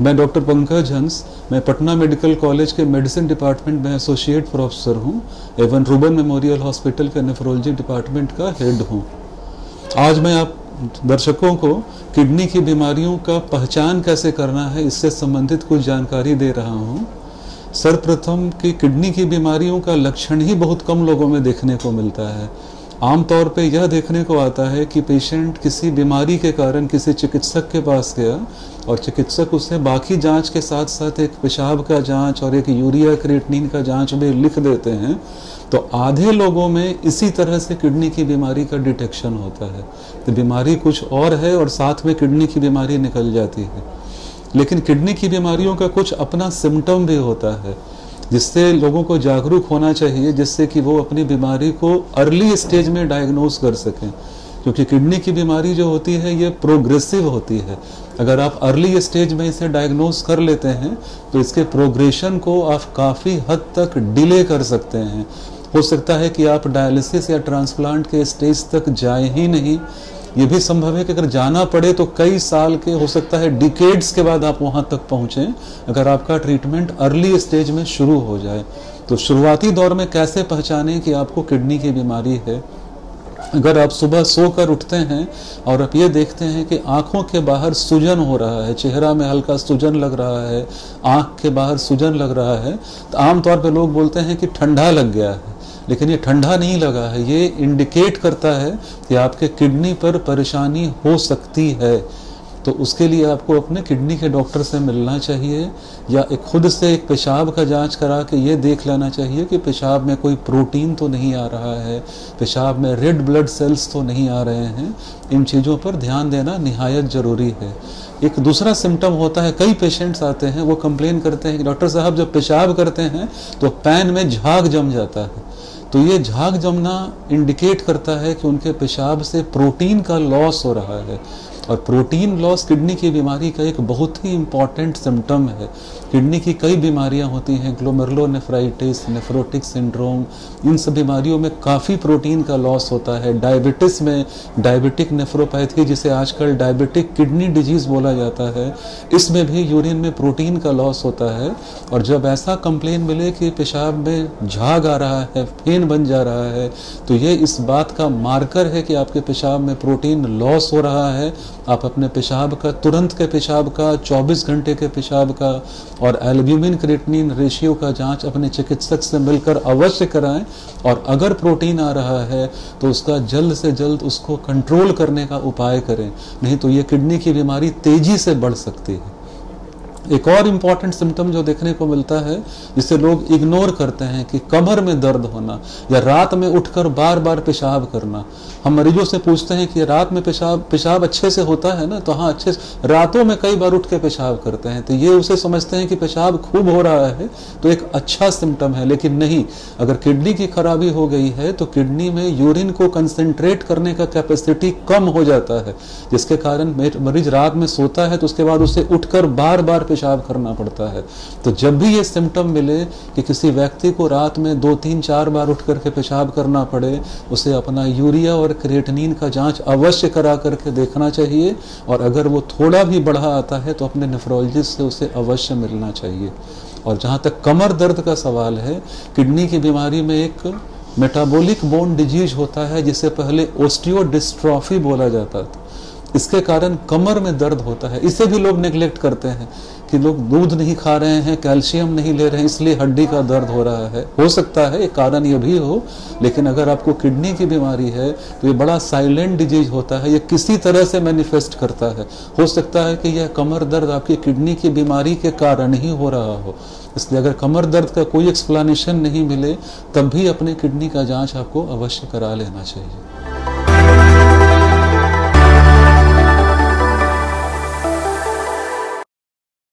मैं डॉक्टर पंकज हंस, मैं पटना मेडिकल कॉलेज के मेडिसिन डिपार्टमेंट में एसोसिएट प्रोफेसर हूं एवं रूबन मेमोरियल हॉस्पिटल के नेफ्रोलॉजी डिपार्टमेंट का हेड हूं। आज मैं आप दर्शकों को किडनी की बीमारियों का पहचान कैसे करना है इससे संबंधित कुछ जानकारी दे रहा हूं। सर्वप्रथम कि किडनी की बीमारियों का लक्षण ही बहुत कम लोगों में देखने को मिलता है। आमतौर पे यह देखने को आता है कि पेशेंट किसी बीमारी के कारण किसी चिकित्सक के पास गया और चिकित्सक उसे बाकी जांच के साथ साथ एक पेशाब का जांच और एक यूरिया क्रिएटिनिन का जांच भी लिख देते हैं। तो आधे लोगों में इसी तरह से किडनी की बीमारी का डिटेक्शन होता है। तो बीमारी कुछ और है और साथ में किडनी की बीमारी निकल जाती है। लेकिन किडनी की बीमारियों का कुछ अपना सिम्टम भी होता है जिससे लोगों को जागरूक होना चाहिए, जिससे कि वो अपनी बीमारी को अर्ली स्टेज में डायग्नोस कर सकें। क्योंकि किडनी की बीमारी जो होती है ये प्रोग्रेसिव होती है। अगर आप अर्ली स्टेज में इसे डायग्नोस कर लेते हैं तो इसके प्रोग्रेशन को आप काफ़ी हद तक डिले कर सकते हैं। हो सकता है कि आप डायलिसिस या ट्रांसप्लांट के स्टेज तक जाए ही नहीं। ये भी संभव है कि अगर जाना पड़े तो कई साल के, हो सकता है डिकेड्स के बाद आप वहाँ तक पहुँचें अगर आपका ट्रीटमेंट अर्ली स्टेज में शुरू हो जाए। तो शुरुआती दौर में कैसे पहचानें कि आपको किडनी की बीमारी है? अगर आप सुबह सोकर उठते हैं और आप ये देखते हैं कि आँखों के बाहर सूजन हो रहा है, चेहरा में हल्का सूजन लग रहा है, आँख के बाहर सूजन लग रहा है, तो आमतौर पर लोग बोलते हैं कि ठंडा लग गया है। लेकिन ये ठंडा नहीं लगा है, ये इंडिकेट करता है कि आपके किडनी पर परेशानी हो सकती है। तो उसके लिए आपको अपने किडनी के डॉक्टर से मिलना चाहिए या खुद से एक पेशाब का जांच करा के ये देख लेना चाहिए कि पेशाब में कोई प्रोटीन तो नहीं आ रहा है, पेशाब में रेड ब्लड सेल्स तो नहीं आ रहे हैं। इन चीज़ों पर ध्यान देना निहायत ज़रूरी है। एक दूसरा सिम्टम होता है, कई पेशेंट्स आते हैं वो कंप्लेन करते हैं कि डॉक्टर साहब जब पेशाब करते हैं तो पैन में झाग जम जाता है। तो ये झाग जमना इंडिकेट करता है कि उनके पेशाब से प्रोटीन का लॉस हो रहा है। और प्रोटीन लॉस किडनी की बीमारी का एक बहुत ही इम्पॉर्टेंट सिम्टम है। किडनी की कई बीमारियां होती हैं, ग्लोमेरुलोनेफ्राइटिस, नेफ्रोटिक सिंड्रोम, इन सब बीमारियों में काफ़ी प्रोटीन का लॉस होता है। डायबिटिस में डायबिटिक नेफ्रोपैथी, जिसे आजकल डायबिटिक किडनी डिजीज़ बोला जाता है, इसमें भी यूरिन में प्रोटीन का लॉस होता है। और जब ऐसा कंप्लेन मिले कि पेशाब में झाग आ रहा है, फेन बन जा रहा है, तो ये इस बात का मार्कर है कि आपके पेशाब में प्रोटीन लॉस हो रहा है। आप अपने पेशाब का, तुरंत के पेशाब का, 24 घंटे के पेशाब का और एल्ब्यूमिन क्रिएटिनिन रेशियो का जांच अपने चिकित्सक से मिलकर अवश्य कराएं। और अगर प्रोटीन आ रहा है तो उसका जल्द से जल्द उसको कंट्रोल करने का उपाय करें, नहीं तो ये किडनी की बीमारी तेजी से बढ़ सकती है। एक और इम्पॉर्टेंट सिम्टम जो देखने को मिलता है जिसे लोग इग्नोर करते हैं कि कमर में दर्द होना या रात में उठकर बार बार पेशाब करना। हम मरीजों से पूछते हैं कि रात में पेशाब अच्छे से होता है ना, तो हाँ, अच्छे से। रातों में कई बार उठ के पेशाब करते हैं तो ये उसे समझते हैं कि पेशाब खूब हो रहा है, तो एक अच्छा सिम्टम है। लेकिन नहीं, अगर किडनी की खराबी हो गई है तो किडनी में यूरिन को कंसंट्रेट करने का कैपेसिटी कम हो जाता है, जिसके कारण मरीज रात में सोता है तो उसके बाद उसे उठकर बार बार पेशाब करना पड़ता है। तो जब भी ये सिम्टम मिले कि किसी व्यक्ति को रात में 2-3-4 बार उठ करके पेशाब करना पड़े, उसे अपना यूरिया और क्रिएटिनिन का जांच अवश्य करा करके देखना चाहिए। और अगर वो थोड़ा भी बढ़ा आता है तो अपने नेफ्रोलॉजिस्ट से उसे अवश्य मिलना चाहिए। और जहाँ तक कमर दर्द का सवाल है, किडनी की बीमारी में एक मेटाबॉलिक बोन डिजीज होता है जिसे पहले ओस्टियोडिस्ट्रॉफी बोला जाता था। इसके कारण कमर में दर्द होता है। इसे भी लोग नेग्लेक्ट करते हैं कि लोग दूध नहीं खा रहे हैं, कैल्शियम नहीं ले रहे हैं, इसलिए हड्डी का दर्द हो रहा है। हो सकता है एक कारण ये भी हो, लेकिन अगर आपको किडनी की बीमारी है तो ये बड़ा साइलेंट डिजीज होता है, ये किसी तरह से मैनिफेस्ट करता है। हो सकता है कि यह कमर दर्द आपकी किडनी की बीमारी के कारण ही हो रहा हो। इसलिए अगर कमर दर्द का कोई एक्सप्लेनेशन नहीं मिले तब भी अपने किडनी का जांच आपको अवश्य करा लेना चाहिए।